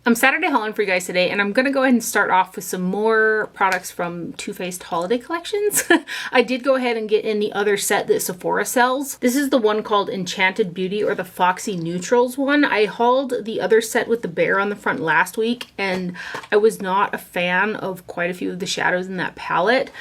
I'm Saturday hauling for you guys today, and I'm going to go ahead and start off with some more products from Too Faced holiday collections. I did go ahead and get in the other set that Sephora sells. This is the one called Enchanted Beauty, or the Foxy Neutrals one. I hauled the other set with the bear on the front last week, and I was not a fan of quite a few of the shadows in that palette.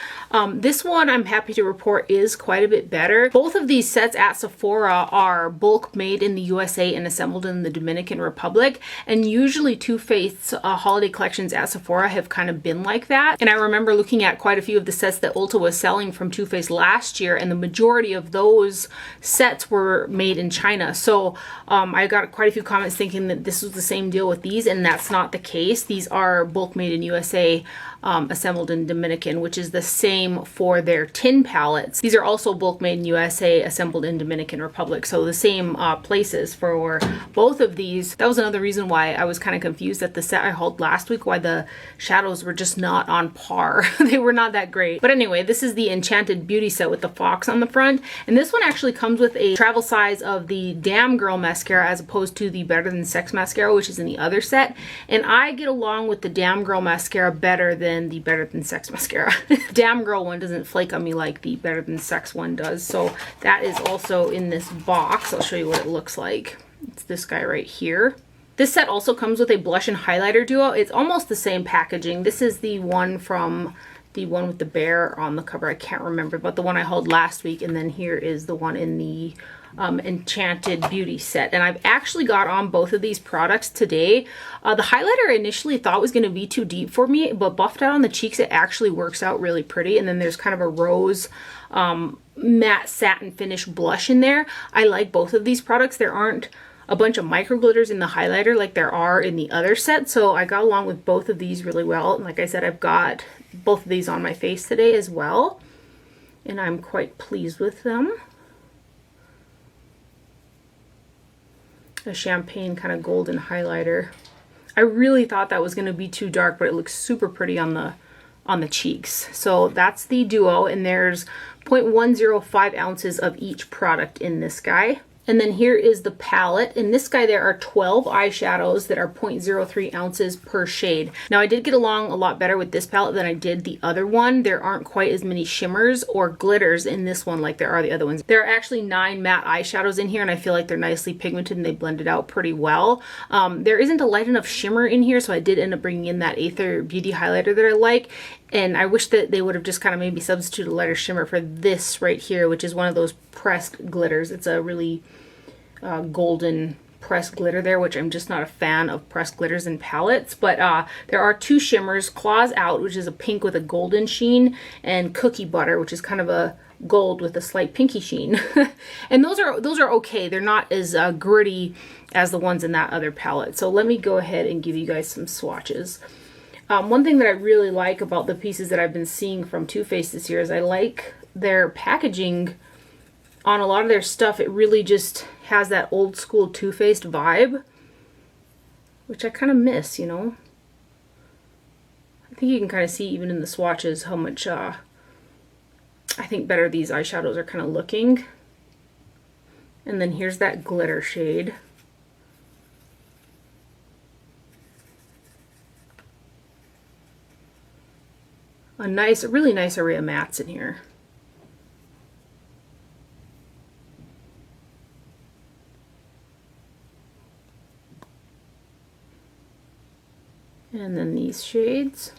This one, I'm happy to report, is quite a bit better. Both of these sets at Sephora are bulk made in the USA and assembled in the Dominican Republic, and usually Too Faced's holiday collections at Sephora have kind of been like that. And I remember looking at quite a few of the sets that Ulta was selling from Too Faced last year, and the majority of those sets were made in China. So I got quite a few comments thinking that this was the same deal with these, and that's not the case. These are bulk made in USA, assembled in Dominican, which is the same for their tin palettes. These are also bulk made in USA, assembled in Dominican Republic. So the same places for both of these. That was another reason why I was kind of confused at the set I hauled last week, why the shadows were just not on par. They were not that great. But anyway, this is the Enchanted Beauty set with the fox on the front. And this one actually comes with a travel size of the Damn Girl mascara as opposed to the Better Than Sex mascara, which is in the other set. And I get along with the Damn Girl mascara better than the Better Than Sex mascara. Damn Girl one doesn't flake on me like the Better Than Sex one does. So that is also in this box. I'll show you what it looks like. It's this guy right here. This set also comes with a blush and highlighter duo. It's almost the same packaging. This is the one from the one with the bear on the cover. I can't remember, but the one I hauled last week. And then here is the one in the Enchanted Beauty set. And I've actually got on both of these products today. The highlighter I initially thought was going to be too deep for me, but buffed out on the cheeks, it actually works out really pretty. And then there's kind of a rose matte satin finish blush in there. I like both of these products. There aren't a bunch of micro glitters in the highlighter like there are in the other set, so I got along with both of these really well. And like I said, I've got both of these on my face today as well, and I'm quite pleased with them. A champagne kind of golden highlighter. I really thought that was going to be too dark, but it looks super pretty on the cheeks. So that's the duo, and there's 0.105 ounces of each product in this guy. And then here is the palette. In this guy, there are 12 eyeshadows that are 0.03 ounces per shade. Now, I did get along a lot better with this palette than I did the other one. There aren't quite as many shimmers or glitters in this one like there are the other ones. There are actually 9 matte eyeshadows in here, and I feel like they're nicely pigmented and they blended out pretty well. There isn't a light enough shimmer in here, so I did end up bringing in that Aether Beauty highlighter that I like. And I wish that they would have just kind of maybe substituted a lighter shimmer for this right here, which is one of those pressed glitters. It's a really golden pressed glitter there, which I'm just not a fan of pressed glitters in palettes. But there are 2 shimmers, Claws Out, which is a pink with a golden sheen, and Cookie Butter, which is kind of a gold with a slight pinky sheen. And those are okay. They're not as gritty as the ones in that other palette. So let me go ahead and give you guys some swatches. One thing that I really like about the pieces that I've been seeing from Too Faced this year is I like their packaging on a lot of their stuff. It really just has that old school Too Faced vibe, which I kind of miss, you know. I think you can kind of see even in the swatches how much I think better these eyeshadows are kind of looking. And then here's that glitter shade. A really nice array of mattes in here. And then these shades.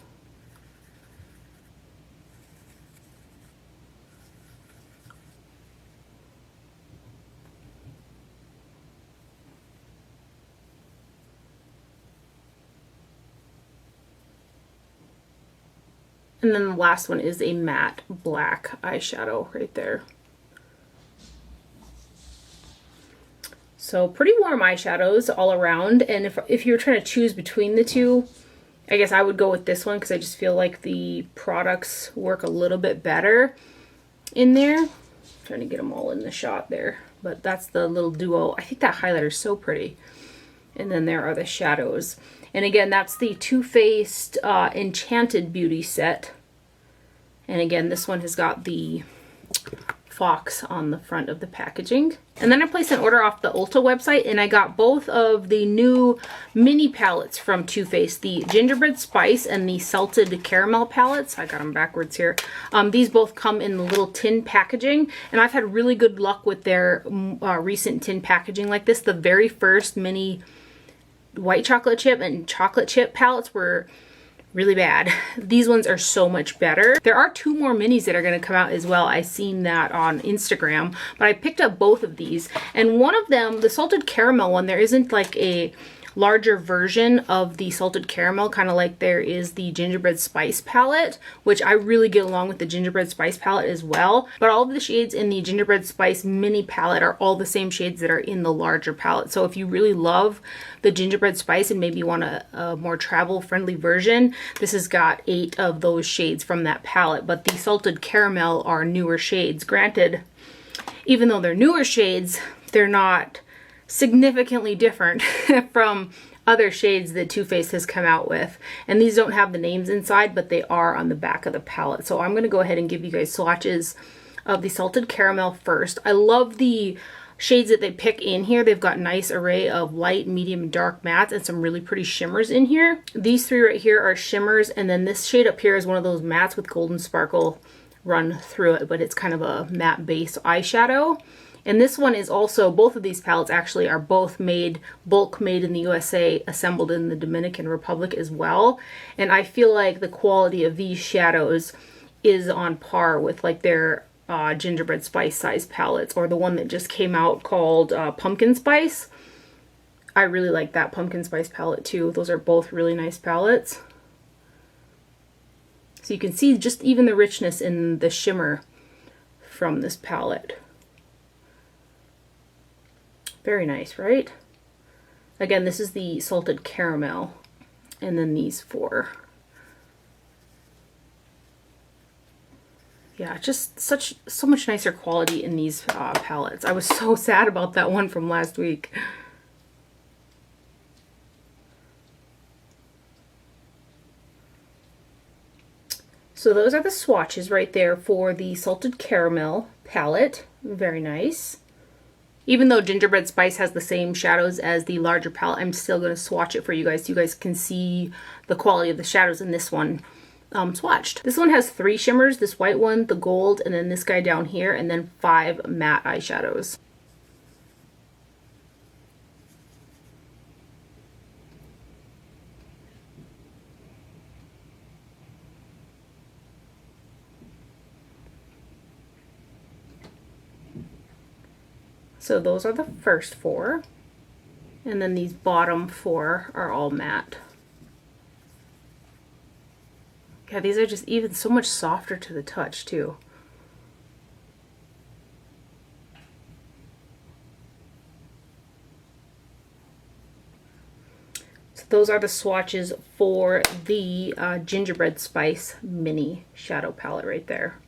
And then the last one is a matte black eyeshadow right there. So pretty warm eyeshadows all around. And if you were trying to choose between the two, I guess I would go with this one because I just feel like the products work a little bit better in there. I'm trying to get them all in the shot there. But that's the little duo. I think that highlighter is so pretty. And then there are the shadows. And again, that's the Too Faced Enchanted Beauty set. And again, this one has got the fox on the front of the packaging. And then I placed an order off the Ulta website, and I got both of the new mini palettes from Too Faced, the Gingerbread Spice and the Salted Caramel palettes. I got them backwards here. These both come in the little tin packaging, and I've had really good luck with their recent tin packaging like this. The very first mini white chocolate chip and chocolate chip palettes were really bad. These ones are so much better. There are 2 more minis that are going to come out as well. I seen that on Instagram, but I picked up both of these, and one of them, the salted caramel one, there isn't like a larger version of the salted caramel, kind of like there is the gingerbread spice palette, which I really get along with the gingerbread spice palette as well. But all of the shades in the gingerbread spice mini palette are all the same shades that are in the larger palette. So if you really love the gingerbread spice and maybe want a more travel friendly version, this has got 8 of those shades from that palette. But the salted caramel are newer shades. Granted, even though they're newer shades, they're not significantly different from other shades that Too Faced has come out with. And these don't have the names inside, but they are on the back of the palette. So I'm going to go ahead and give you guys swatches of the Salted Caramel first. I love the shades that they pick in here. They've got a nice array of light, medium, and dark mattes and some really pretty shimmers in here. These 3 right here are shimmers, and then this shade up here is one of those mattes with golden sparkle run through it, but it's kind of a matte base eyeshadow. And this one is also, both of these palettes actually are both bulk made in the USA, assembled in the Dominican Republic as well. And I feel like the quality of these shadows is on par with like their gingerbread spice size palettes, or the one that just came out called Pumpkin Spice. I really like that Pumpkin Spice palette too. Those are both really nice palettes. So you can see just even the richness in the shimmer from this palette. Very nice, right? Again, this is the Salted Caramel, and then these 4. Yeah, just so much nicer quality in these palettes. I was so sad about that one from last week. So those are the swatches right there for the Salted Caramel palette. Very nice. Even though Gingerbread Spice has the same shadows as the larger palette, I'm still going to swatch it for you guys so you guys can see the quality of the shadows in this one swatched. This one has 3 shimmers, this white one, the gold, and then this guy down here, and then 5 matte eyeshadows. So those are the first 4, and then these bottom 4 are all matte. Yeah, these are just even so much softer to the touch too. So those are the swatches for the Gingerbread Spice mini shadow palette right there.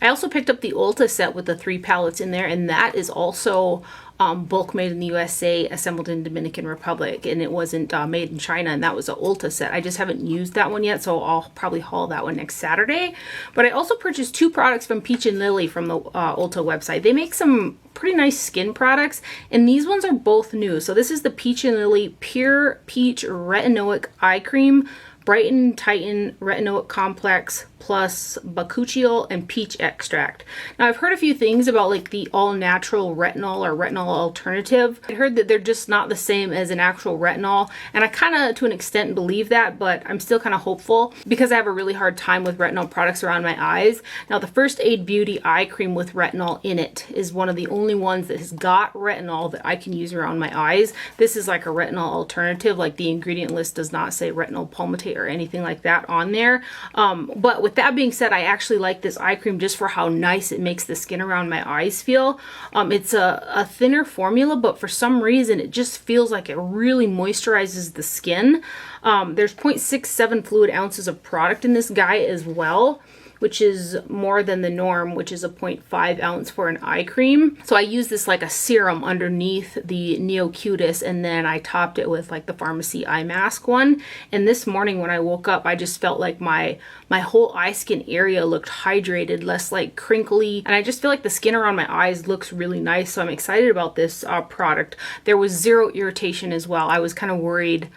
I also picked up the Ulta set with the 3 palettes in there, and that is also bulk made in the USA, assembled in Dominican Republic, and it wasn't made in China, and that was an Ulta set. I just haven't used that one yet, so I'll probably haul that one next Saturday. But I also purchased 2 products from Peach and Lily from the Ulta website. They make some pretty nice skin products, and these ones are both new. So this is the Peach and Lily Pure Peach Retinoic Eye Cream, Brighten Tighten Retinoic Complex plus bakuchiol and peach extract. Now I've heard a few things about like the all-natural retinol or retinol alternative. I heard that they're just not the same as an actual retinol, and I kind of to an extent believe that, but I'm still kind of hopeful because I have a really hard time with retinol products around my eyes. Now the First Aid Beauty eye cream with retinol in it is one of the only ones that has got retinol that I can use around my eyes. This is like a retinol alternative, like the ingredient list does not say retinol palmitate or anything like that on there. But with that being said, I actually like this eye cream just for how nice it makes the skin around my eyes feel. It's a thinner formula, but for some reason it just feels like it really moisturizes the skin. There's 0.67 fluid ounces of product in this guy as well, which is more than the norm, which is a 0.5 ounce for an eye cream. So I use this like a serum underneath the Neo Cutis, and then I topped it with like the Farmacy eye mask one. And this morning when I woke up, I just felt like my whole eye skin area looked hydrated, less like crinkly, and I just feel like the skin around my eyes looks really nice. So I'm excited about this product. There was zero irritation as well. I was kind of worried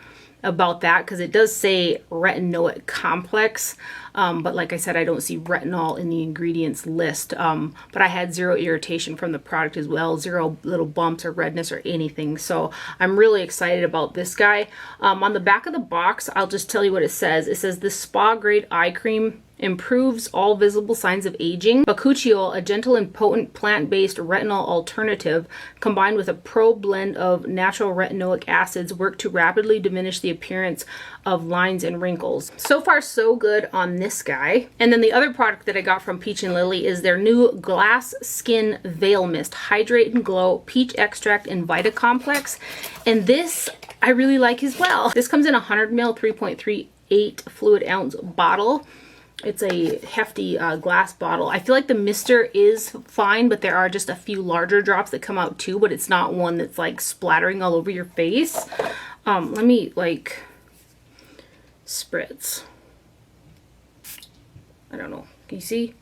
about that because it does say retinoic complex, but like I said, I don't see retinol in the ingredients list, but I had zero irritation from the product as well, zero little bumps or redness or anything. So I'm really excited about this guy. On the back of the box, I'll just tell you what it says. It says this spa grade eye cream improves all visible signs of aging. Bakuchiol, a gentle and potent plant-based retinol alternative, combined with a pro blend of natural retinoic acids, work to rapidly diminish the appearance of lines and wrinkles. So far, so good on this guy. And then the other product that I got from Peach and Lily is their new Glass Skin Veil Mist, Hydrate and Glow, Peach Extract and Vita Complex. And this I really like as well. This comes in a 100 ml 3.38 fluid ounce bottle. It's a hefty glass bottle. I feel like the mister is fine, but there are just a few larger drops that come out too, but it's not one that's like splattering all over your face. Let me like spritz. I don't know. Can you see?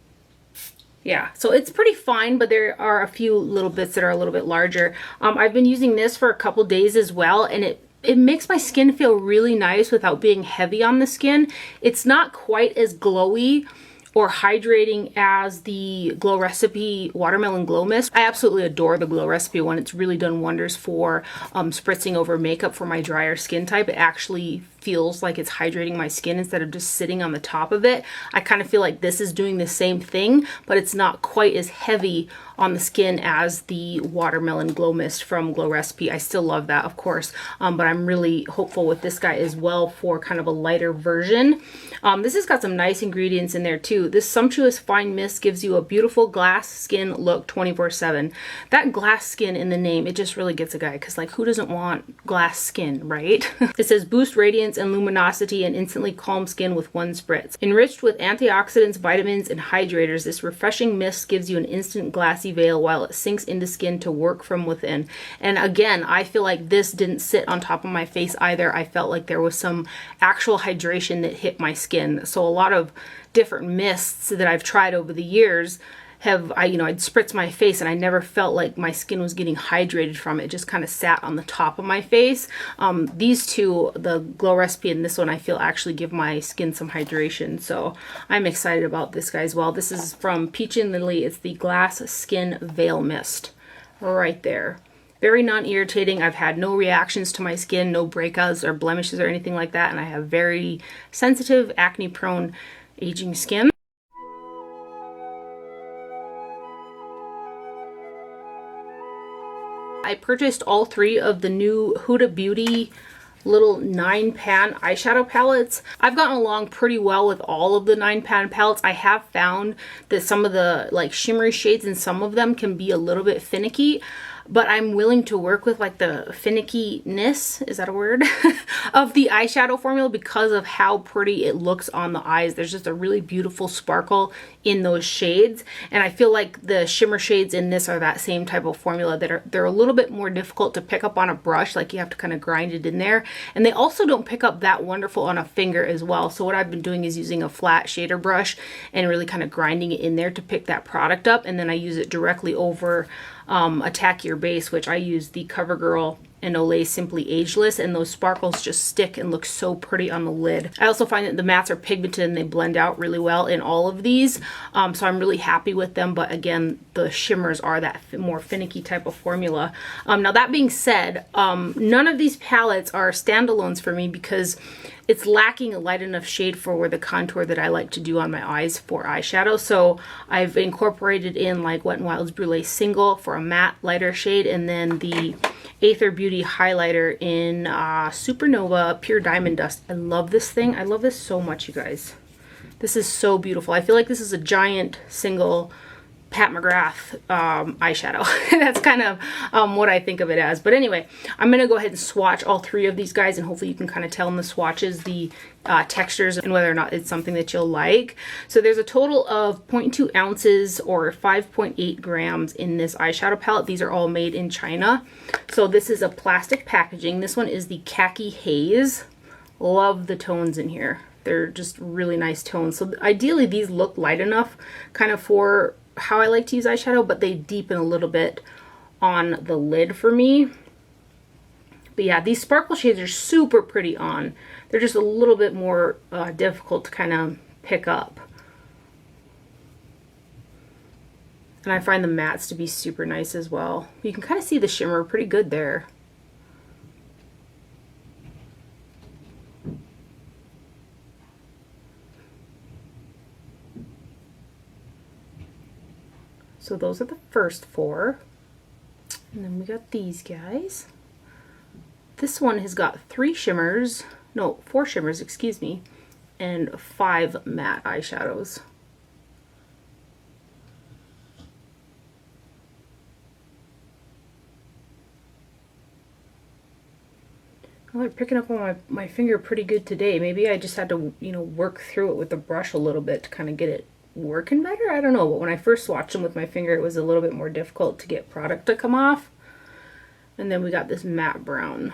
Yeah, so it's pretty fine, but there are a few little bits that are a little bit larger. I've been using this for a couple days as well, and it makes my skin feel really nice without being heavy on the skin. It's not quite as glowy or hydrating as the Glow Recipe Watermelon Glow Mist. I absolutely adore the Glow Recipe one. It's really done wonders for spritzing over makeup for my drier skin type. It actually feels like it's hydrating my skin instead of just sitting on the top of it. I kind of feel like this is doing the same thing, but it's not quite as heavy on the skin as the Watermelon Glow Mist from Glow Recipe. I still love that, of course, but I'm really hopeful with this guy as well for kind of a lighter version. This has got some nice ingredients in there too. This sumptuous fine mist gives you a beautiful glass skin look 24/7. That glass skin in the name, it just really gets a guy, because like who doesn't want glass skin, right? It says boost radiance and luminosity and instantly calm skin with one spritz. Enriched with antioxidants, vitamins, and hydrators, this refreshing mist gives you an instant glassy veil while it sinks into skin to work from within. And again, I feel like this didn't sit on top of my face either. I felt like there was some actual hydration that hit my skin. So a lot of different mists that I've tried over the years I'd spritz my face and I never felt like my skin was getting hydrated from it. It just kind of sat on the top of my face. These two, the Glow Recipe and this one, I feel actually give my skin some hydration. So I'm excited about this guy as well. This is from Peach and Lily. It's the Glass Skin Veil Mist right there. Very non-irritating. I've had no reactions to my skin, no breakouts or blemishes or anything like that. And I have very sensitive, acne-prone, aging skin. I purchased all three of the new Huda Beauty little 9-pan eyeshadow palettes. I've gotten along pretty well with all of the 9-pan palettes. I have found that some of the like shimmery shades in some of them can be a little bit finicky, but I'm willing to work with like the finickiness, is that a word, of the eyeshadow formula because of how pretty it looks on the eyes. There's just a really beautiful sparkle in those shades, and I feel like the shimmer shades in this are that same type of formula that they're a little bit more difficult to pick up on a brush, like you have to kind of grind it in there, and they also don't pick up that wonderful on a finger as well. So what I've been doing is using a flat shader brush and really kind of grinding it in there to pick that product up, and then I use it directly over a tackier base, which I use the CoverGirl and Olay Simply Ageless, and those sparkles just stick and look so pretty on the lid. I also find that the mattes are pigmented and they blend out really well in all of these, so I'm really happy with them. But again, the shimmers are that more finicky type of formula. Now that being said, none of these palettes are standalones for me because it's lacking a light enough shade for the contour that I like to do on my eyes for eyeshadow. So I've incorporated in like Wet n Wild's Brulee Single for a matte lighter shade, and then the Aether Beauty highlighter in Supernova Pure Diamond Dust. I love this thing. I love this so much, you guys. This is so beautiful. I feel like this is a giant single Pat McGrath eyeshadow. That's kind of what I think of it as. But anyway, I'm going to go ahead and swatch all three of these guys, and hopefully you can kind of tell in the swatches the textures and whether or not it's something that you'll like. So there's a total of 0.2 ounces or 5.8 grams in this eyeshadow palette. These are all made in China. So this is a plastic packaging. This one is the Khaki Haze. Love the tones in here. They're just really nice tones. So ideally these look light enough kind of for how I like to use eyeshadow, but they deepen a little bit on the lid for me. But yeah, these sparkle shades are super pretty on. They're just a little bit more difficult to kind of pick up. And I find the mattes to be super nice as well. You can kind of see the shimmer pretty good there. So those are the first four. And then we got these guys. This one has got four shimmers, excuse me, and 5 matte eyeshadows. Well, they're picking up on my finger pretty good today. Maybe I just had to, work through it with the brush a little bit to kind of get it working better. I don't know, but when I first swatched them with my finger, it was a little bit more difficult to get product to come off. And then we got this matte brown.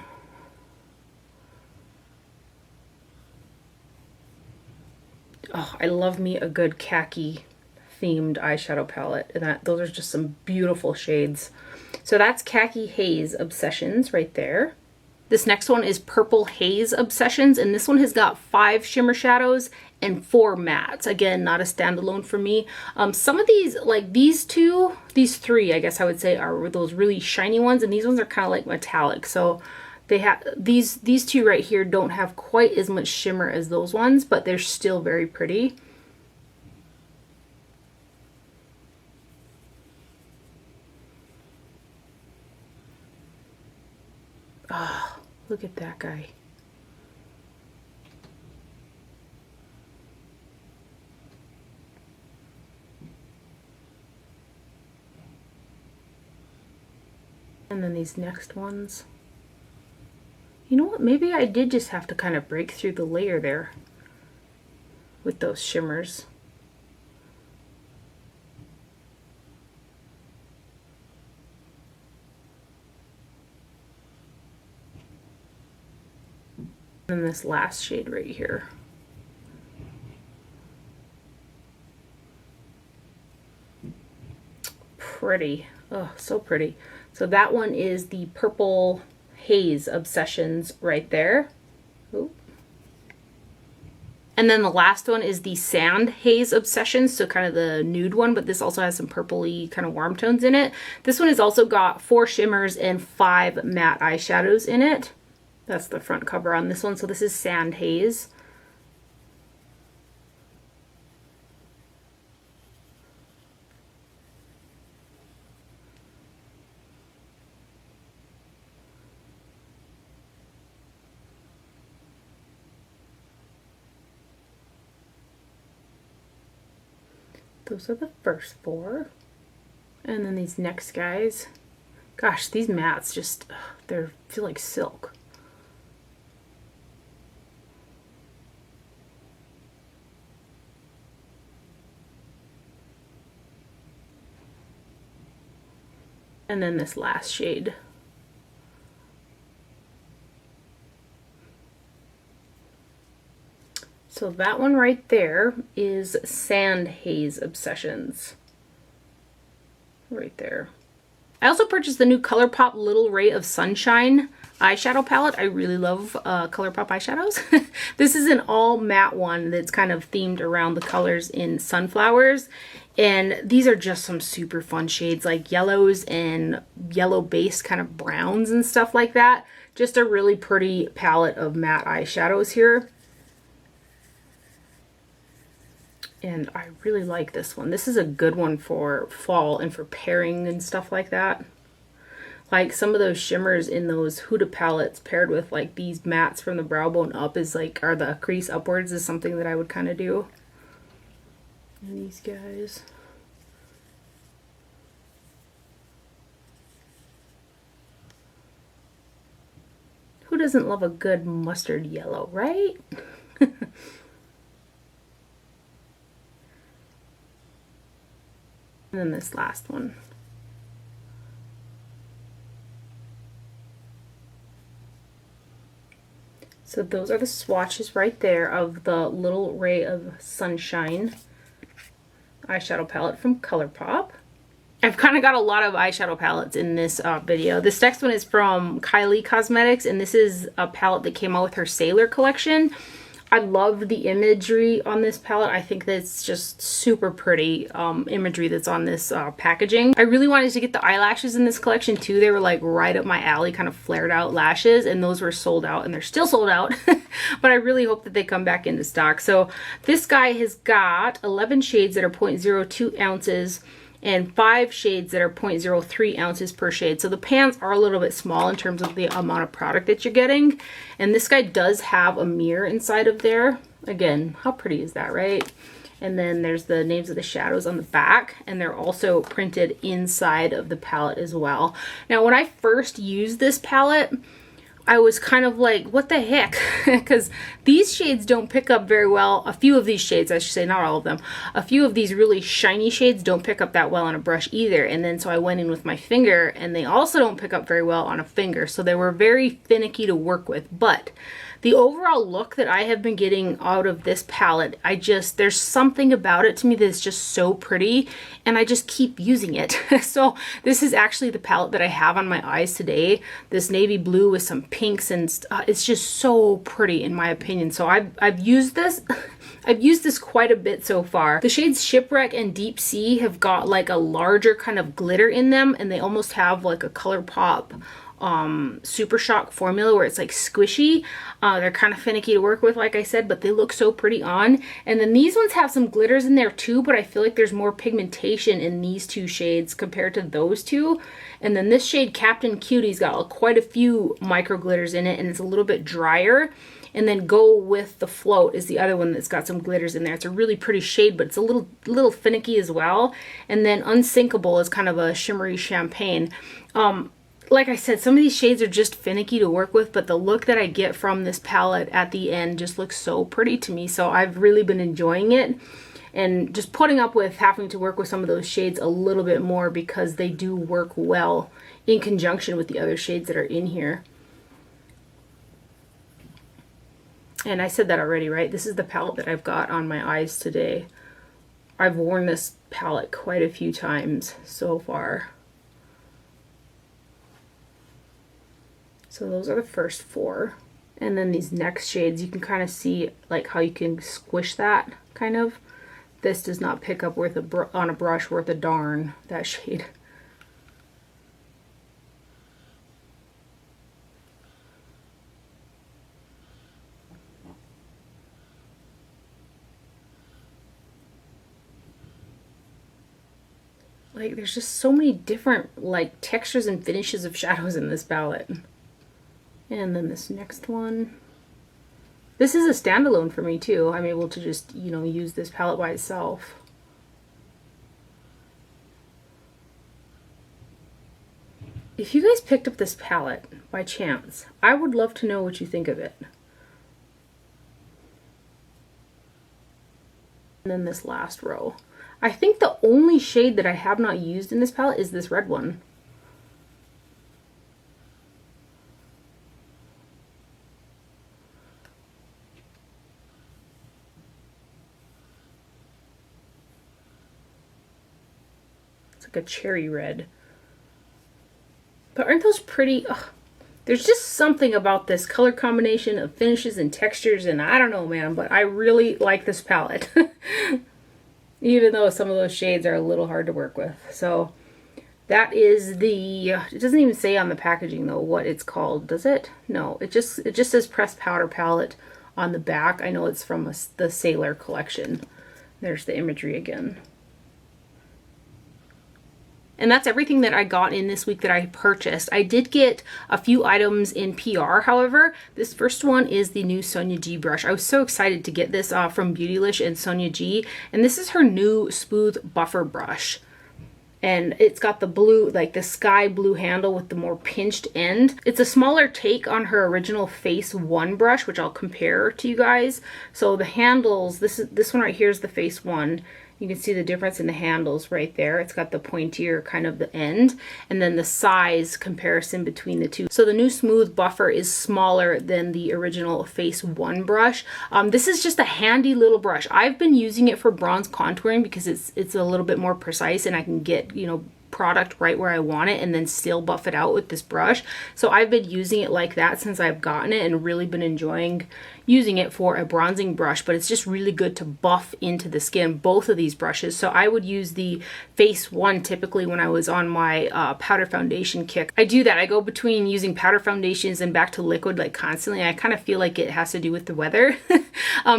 Oh, I love me a good khaki themed eyeshadow palette, and those are just some beautiful shades. So that's Khaki Haze Obsessions right there. This next one is Purple Haze Obsessions, and this one has got 5 shimmer shadows and 4 mattes. Again, not a standalone for me. Some of these, like these three, I guess I would say, are those really shiny ones, and these ones are kind of like metallic. So they have these two right here don't have quite as much shimmer as those ones, but they're still very pretty. Oh, look at that guy. And then these next ones. You know what? Maybe I did just have to kind of break through the layer there with those shimmers. And this last shade right here. Pretty. Oh, so pretty. So that one is the Purple Haze Obsessions right there. Ooh. And then the last one is the Sand Haze Obsessions, so kind of the nude one, but this also has some purpley kind of warm tones in it. This one has also got 4 shimmers and 5 matte eyeshadows in it. That's the front cover on this one. So this is Sand Haze. Those are the first 4. And then these next guys. Gosh, these mattes just, they feel like silk. And then this last shade. So that one right there is Sand Haze Obsessions. Right there. I also purchased the new Colourpop Little Ray of Sunshine eyeshadow palette. I really love Colourpop eyeshadows. This is an all matte one that's kind of themed around the colors in sunflowers. And these are just some super fun shades, like yellows and yellow based kind of browns and stuff like that. Just a really pretty palette of matte eyeshadows here. And I really like this one. This is a good one for fall and for pairing and stuff like that. Like some of those shimmers in those Huda palettes paired with like these mattes from the brow bone up is like, or the crease upwards is something that I would kind of do. And these guys. who doesn't love a good mustard yellow, right? And then this last one. So those are the swatches right there of the Little Ray of Sunshine eyeshadow palette from Colourpop. I've kind of got a lot of eyeshadow palettes in this video. This next one is from Kylie Cosmetics, and this is a palette that came out with her Sailor collection. I love the imagery on this palette. I think that's just super pretty imagery that's on this packaging. I really wanted to get the eyelashes in this collection too. They were like right up my alley, kind of flared out lashes, and those were sold out, and they're still sold out. But I really hope that they come back into stock. So this guy has got 11 shades that are 0.02 ounces and 5 shades that are 0.03 ounces per shade. So the pans are a little bit small in terms of the amount of product that you're getting. And this guy does have a mirror inside of there. Again, how pretty is that, right? And then there's the names of the shadows on the back, and they're also printed inside of the palette as well. Now, when I first used this palette, I was kind of like, what the heck? Because these shades don't pick up very well. A few of these shades, I should say, not all of them. A few of these really shiny shades don't pick up that well on a brush either. And then so I went in with my finger, and they also don't pick up very well on a finger. So they were very finicky to work with. But the overall look that I have been getting out of this palette, there's something about it to me that's just so pretty, and I just keep using it. So this is actually the palette that I have on my eyes today. This navy blue with some pinks, and it's just so pretty in my opinion. So I've used this. I've used this quite a bit so far. The shades Shipwreck and Deep Sea have got like a larger kind of glitter in them, and they almost have like a Colourpop Super Shock formula where it's like squishy. They're kind of finicky to work with, like I said, but they look so pretty on. And then these ones have some glitters in there too, but I feel like there's more pigmentation in these two shades compared to those two. And then this shade Captain Cutie's got quite a few micro glitters in it, and it's a little bit drier. And then Go With The Float is the other one that's got some glitters in there. It's a really pretty shade, but it's a little finicky as well. And then Unsinkable is kind of a shimmery champagne. Like I said, some of these shades are just finicky to work with, but the look that I get from this palette at the end just looks so pretty to me. So I've really been enjoying it, and just putting up with having to work with some of those shades a little bit more because they do work well in conjunction with the other shades that are in here. And I said that already, right? This is the palette that I've got on my eyes today. I've worn this palette quite a few times so far. So those are the first 4. And then these next shades, you can kind of see like how you can squish that kind of. This does not pick up on a brush worth a darn, that shade. Like there's just so many different like textures and finishes of shadows in this palette. And then this next one. This is a standalone for me too. I'm able to just, you know, use this palette by itself. If you guys picked up this palette by chance, I would love to know what you think of it. And then this last row. I think the only shade that I have not used in this palette is this red one. A cherry red. But aren't those pretty? Ugh. There's just something about this color combination of finishes and textures, and I don't know, man, but I really like this palette. Even though some of those shades are a little hard to work with. So that is the, it doesn't even say on the packaging though what it's called, does it? No, it just says pressed powder palette on the back. I know it's from the Sailor collection. There's the imagery again. And that's everything that I got in this week that I purchased. I did get a few items in PR, however. This first one is the new Sonia G brush. I was so excited to get this from Beautylish and Sonia G. And this is her new smooth buffer brush. And it's got the blue, like the sky blue handle with the more pinched end. It's a smaller take on her original Face 1 brush, which I'll compare to you guys. So the handles, this one right here is the Face 1. You can see the difference in the handles right there. It's got the pointier kind of the end, and then the size comparison between the two. So the new smooth buffer is smaller than the original Face 1 brush. This is just a handy little brush. I've been using it for bronze contouring because it's a little bit more precise, and I can get, you know, product right where I want it and then still buff it out with this brush. So I've been using it like that since I've gotten it and really been enjoying using it for a bronzing brush, but it's just really good to buff into the skin, both of these brushes. So I would use the Face 1 typically when I was on my powder foundation kick. I do that. I go between using powder foundations and back to liquid like constantly. I kind of feel like it has to do with the weather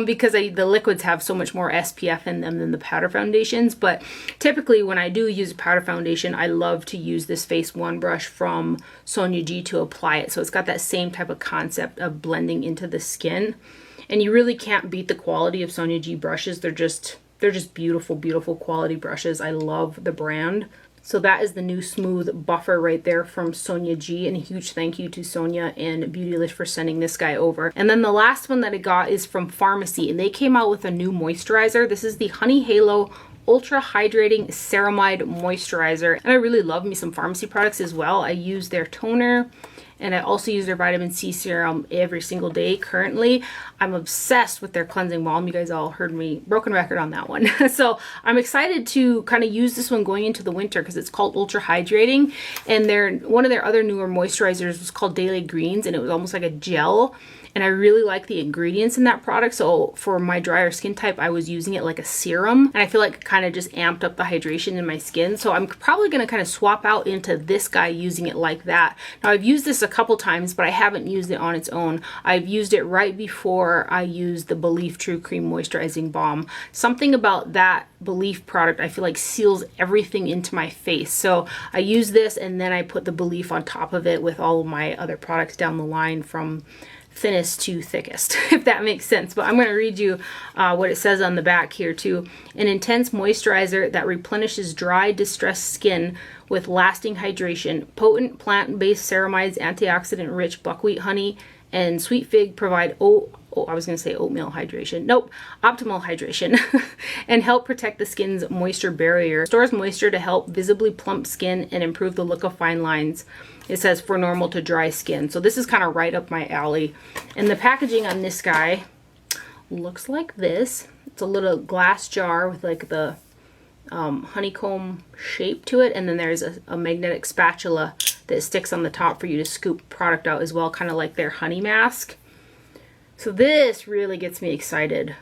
because the liquids have so much more SPF in them than the powder foundations. But typically when I do use a powder foundation, I love to use this Face 1 brush from Sonia G to apply it. So it's got that same type of concept of blending into the skin. And you really can't beat the quality of Sonia G brushes. They're just beautiful, beautiful quality brushes. I love the brand. So that is the new smooth buffer right there from Sonia G, and a huge thank you to Sonia and Beautylish for sending this guy over. And then the last one that I got is from Farmacy, and they came out with a new moisturizer. This is the Honey Halo Ultra-Hydrating Ceramide Moisturizer, and I really love me some Farmacy products as well. I use their toner, and I also use their vitamin C serum every single day currently. I'm obsessed with their cleansing balm. You guys all heard me, broken record on that one. So I'm excited to kind of use this one going into the winter because it's called Ultra Hydrating. And one of their other newer moisturizers was called Daily Greens, and it was almost like a gel. And I really like the ingredients in that product. So for my drier skin type, I was using it like a serum. And I feel like it kind of just amped up the hydration in my skin. So I'm probably going to kind of swap out into this guy using it like that. Now I've used this a couple times, but I haven't used it on its own. I've used it right before I used the Belief True Cream Moisturizing Balm. Something about that Belief product I feel like seals everything into my face. So I use this and then I put the Belief on top of it with all of my other products down the line from thinnest to thickest, if that makes sense. But I'm going to read you what it says on the back here too. An intense moisturizer that replenishes dry, distressed skin with lasting hydration. Potent plant-based ceramides, antioxidant-rich buckwheat honey, and sweet fig provide I was going to say oatmeal hydration. Nope, optimal hydration and help protect the skin's moisture barrier. Stores moisture to help visibly plump skin and improve the look of fine lines. It says for normal to dry skin. So this is kind of right up my alley. And the packaging on this guy looks like this. It's a little glass jar with like the honeycomb shape to it. And then there's a magnetic spatula that sticks on the top for you to scoop product out as well, kind of like their honey mask. So this really gets me excited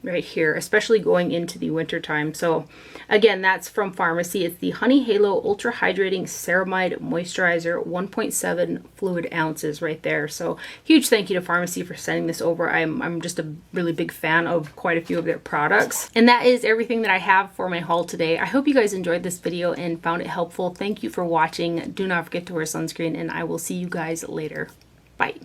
right here, especially going into the winter time. So again, that's from Farmacy. It's the Honey Halo Ultra Hydrating Ceramide Moisturizer, 1.7 fluid ounces right there. So huge thank you to Farmacy for sending this over. I'm just a really big fan of quite a few of their products. And that is everything that I have for my haul today. I hope you guys enjoyed this video and found it helpful. Thank you for watching. Do not forget to wear sunscreen, and I will see you guys later. Bye.